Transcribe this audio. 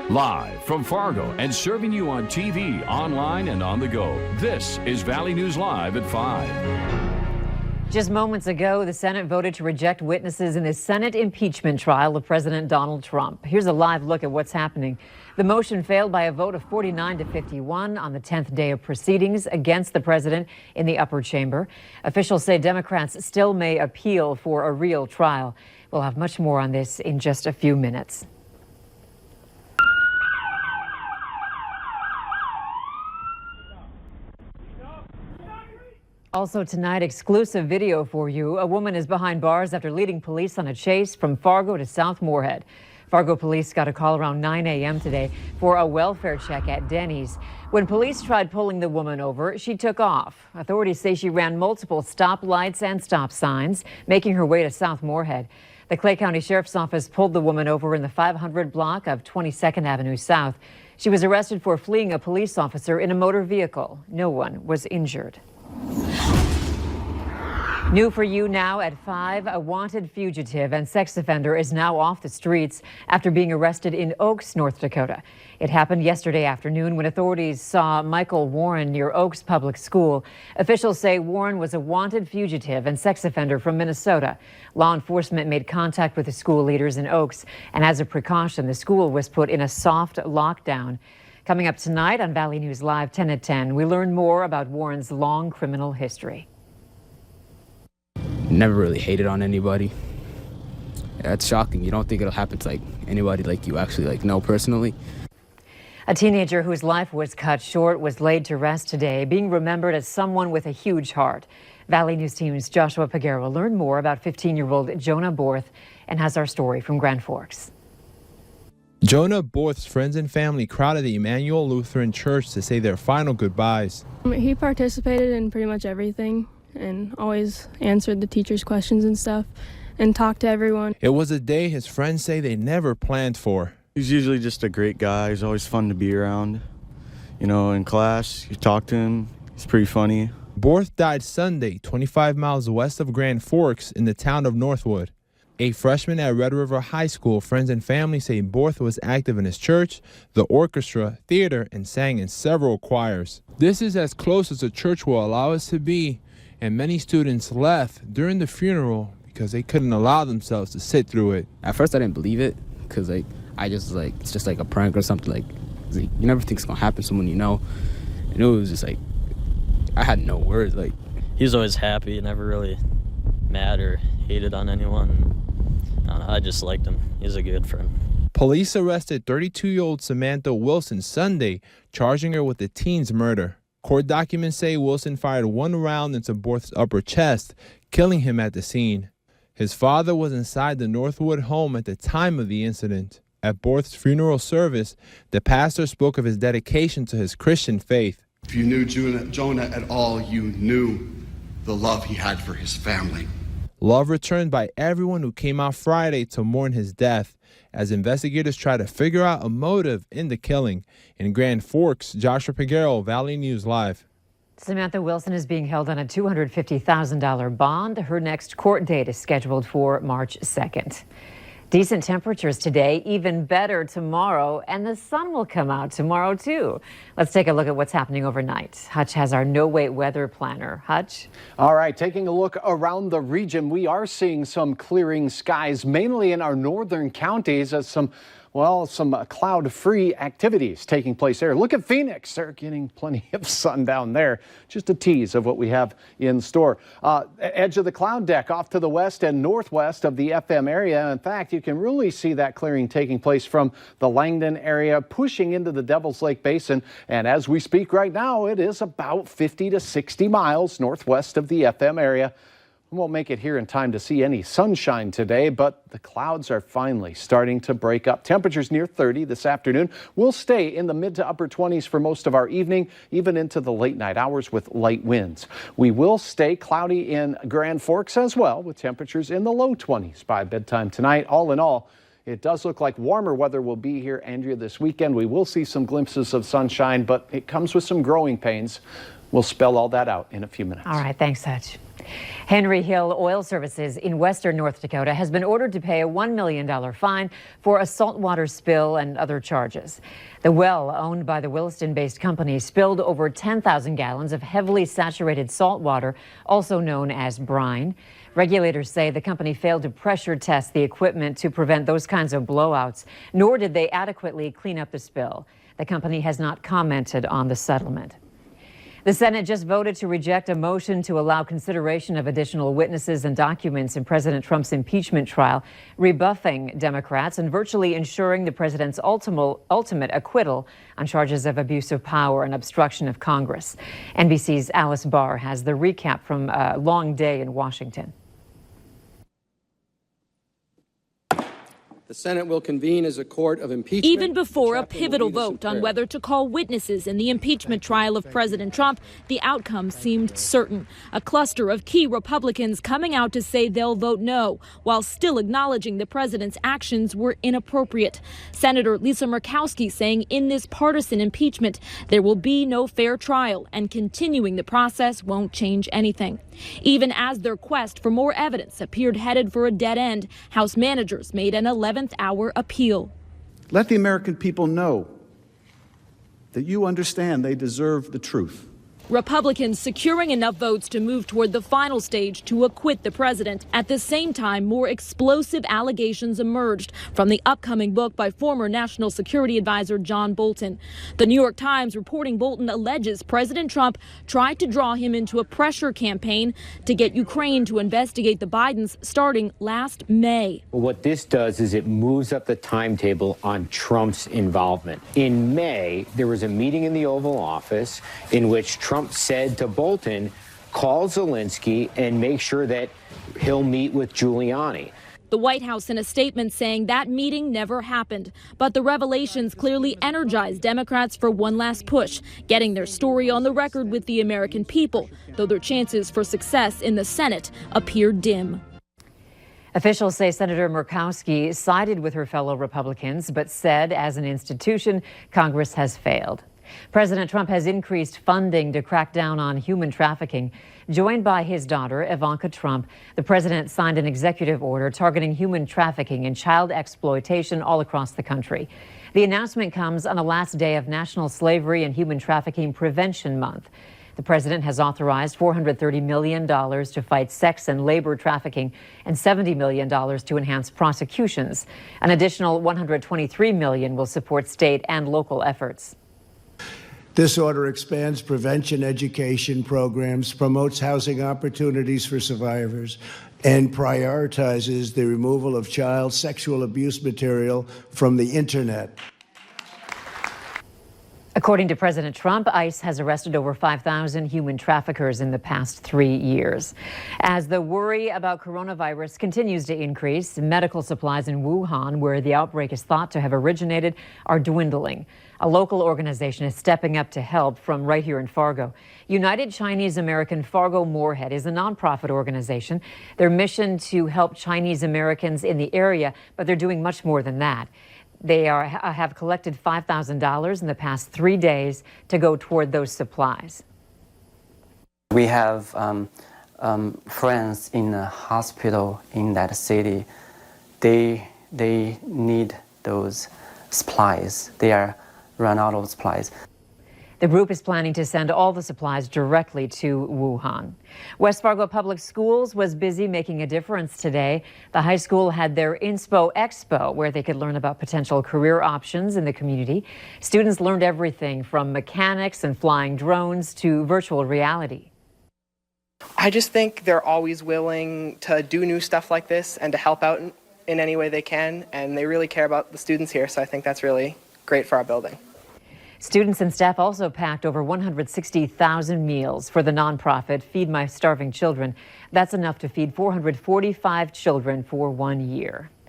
Live from Fargo and serving you on TV, online, and on the go. This is Valley News Live at 5. Just moments ago, the Senate voted to reject witnesses in the Senate impeachment trial of President Donald Trump. Here's a live look at what's happening. The motion failed by a vote of 49 to 51 on the 10th day of proceedings against the president in the upper chamber. Officials say Democrats still may appeal for a real trial. We'll have much more on this in just a few minutes. Also tonight, exclusive video for you. A woman is behind bars after leading police on a chase from Fargo to South Moorhead. Fargo police got a call around 9 a.m. today for a welfare check at Denny's. When police tried pulling the woman over, she took off. Authorities say she ran multiple stoplights and stop signs, making her way to South Moorhead. The Clay County Sheriff's Office pulled the woman over in the 500 block of 22nd Avenue South. She was arrested for fleeing a police officer in a motor vehicle. No one was injured. New for you now at 5, a wanted fugitive and sex offender is now off the streets after being arrested in Oaks, North Dakota. It happened yesterday afternoon when authorities saw Michael Warren near Oaks Public School. Officials say Warren was a wanted fugitive and sex offender from Minnesota. Law enforcement made contact with the school leaders in Oaks, and as a precaution, the school was put in a soft lockdown. Coming up tonight on Valley News Live 10 at 10, we learn more about Warren's long criminal history. Never really hated on anybody. Yeah, it's shocking. You don't think it'll happen to like anybody like you actually know personally. A teenager whose life was cut short was laid to rest today, being remembered as someone with a huge heart. Valley News Team's Joshua Peguero learned more about 15-year-old Jonah Borth and has our story from Grand Forks. Jonah Borth's friends and family crowded the Emmanuel Lutheran Church to say their final goodbyes. He participated in pretty much everything and always answered the teachers' questions and stuff and talked to everyone. It was a day his friends say they never planned for. He's usually just a great guy. He's always fun to be around. You know, in class, you talk to him, he's pretty funny. Borth died Sunday, 25 miles west of Grand Forks in the town of Northwood. A freshman at Red River High School, friends and family say Borth was active in his church, the orchestra, theater, and sang in several choirs. This is as close as the church will allow us to be, and many students left during the funeral because they couldn't allow themselves to sit through it. At first I didn't believe it because it's just like a prank or something. You never think it's gonna happen to someone you know. And it was just I had no words. He was always happy, never really mad or hated on anyone. I just liked him. He was a good friend. Police arrested 32-year-old Samantha Wilson Sunday, charging her with the teen's murder. Court documents say Wilson fired one round into Borth's upper chest, killing him at the scene. His father was inside the Northwood home at the time of the incident. At Borth's funeral service, the pastor spoke of his dedication to his Christian faith. If you knew Jonah at all, you knew the love he had for his family. Love returned by everyone who came out Friday to mourn his death, as investigators try to figure out a motive in the killing. In Grand Forks, Joshua Peguero, Valley News Live. Samantha Wilson is being held on a $250,000 bond. Her next court date is scheduled for March 2nd. Decent temperatures today, even better tomorrow, and the sun will come out tomorrow too. Let's take a look at what's happening overnight. Hutch has our no-wait weather planner. Hutch? All right, taking a look around the region, we are seeing some clearing skies, mainly in our northern counties, as some cloud-free activities taking place there. Look at Phoenix. They're getting plenty of sun down there. Just a tease of what we have in store. Edge of the cloud deck off to the west and northwest of the FM area. In fact, you can really see that clearing taking place from the Langdon area, pushing into the Devil's Lake Basin. And as we speak right now, it is about 50 to 60 miles northwest of the FM area. We won't make it here in time to see any sunshine today, but the clouds are finally starting to break up. Temperatures near 30 this afternoon. We'll stay in the mid to upper 20s for most of our evening, even into the late night hours with light winds. We will stay cloudy in Grand Forks as well, with temperatures in the low 20s by bedtime tonight. All in all, it does look like warmer weather will be here, Andrea, this weekend. We will see some glimpses of sunshine, but it comes with some growing pains. We'll spell all that out in a few minutes. All right, thanks, Hutch. Henry Hill Oil Services in western North Dakota has been ordered to pay a $1 million fine for a saltwater spill and other charges. The well, owned by the Williston-based company, spilled over 10,000 gallons of heavily saturated salt water, also known as brine. Regulators say the company failed to pressure test the equipment to prevent those kinds of blowouts, nor did they adequately clean up the spill. The company has not commented on the settlement. The Senate just voted to reject a motion to allow consideration of additional witnesses and documents in President Trump's impeachment trial, rebuffing Democrats and virtually ensuring the president's ultimate acquittal on charges of abuse of power and obstruction of Congress. NBC's Alice Barr has the recap from a long day in Washington. The Senate will convene as a court of impeachment. Even before a pivotal vote on whether to call witnesses in the impeachment trial of President Trump, the outcome seemed certain. A cluster of key Republicans coming out to say they'll vote no, while still acknowledging the president's actions were inappropriate. Senator Lisa Murkowski saying in this partisan impeachment, there will be no fair trial and continuing the process won't change anything. Even as their quest for more evidence appeared headed for a dead end, House managers made an 11th-hour appeal. Let the American people know that you understand they deserve the truth. Republicans securing enough votes to move toward the final stage to acquit the president. At the same time, more explosive allegations emerged from the upcoming book by former National Security Advisor John Bolton. The New York Times reporting Bolton alleges President Trump tried to draw him into a pressure campaign to get Ukraine to investigate the Bidens starting last May. What this does is it moves up the timetable on Trump's involvement. In May, there was a meeting in the Oval Office in which Trump said to Bolton, call Zelensky and make sure that he'll meet with Giuliani. The White House in a statement saying that meeting never happened. But the revelations clearly energized Democrats for one last push, getting their story on the record with the American people, though their chances for success in the Senate appear dim. Officials say Senator Murkowski sided with her fellow Republicans, but said as an institution, Congress has failed. President Trump has increased funding to crack down on human trafficking. Joined by his daughter, Ivanka Trump, the president signed an executive order targeting human trafficking and child exploitation all across the country. The announcement comes on the last day of National Slavery and Human Trafficking Prevention Month. The president has authorized $430 million to fight sex and labor trafficking and $70 million to enhance prosecutions. An additional $123 million will support state and local efforts. This order expands prevention education programs, promotes housing opportunities for survivors, and prioritizes the removal of child sexual abuse material from the internet. According to President Trump, ICE has arrested over 5,000 human traffickers in the past 3 years. As the worry about coronavirus continues to increase, medical supplies in Wuhan, where the outbreak is thought to have originated, are dwindling. A local organization is stepping up to help from right here in Fargo. United Chinese American Fargo Moorhead is a nonprofit organization. Their mission to help Chinese Americans in the area, but they're doing much more than that. They have collected $5,000 in the past 3 days to go toward those supplies. We have friends in the hospital in that city. They need those supplies. They are run out of supplies. The group is planning to send all the supplies directly to Wuhan. West Fargo Public Schools was busy making a difference today. The high school had their Inspo Expo, where they could learn about potential career options in the community. Students learned everything from mechanics and flying drones to virtual reality. I just think they're always willing to do new stuff like this and to help out in any way they can, and they really care about the students here, so I think that's really great for our building. Students and staff also packed over 160,000 meals for the nonprofit Feed My Starving Children. That's enough to feed 445 children for 1 year.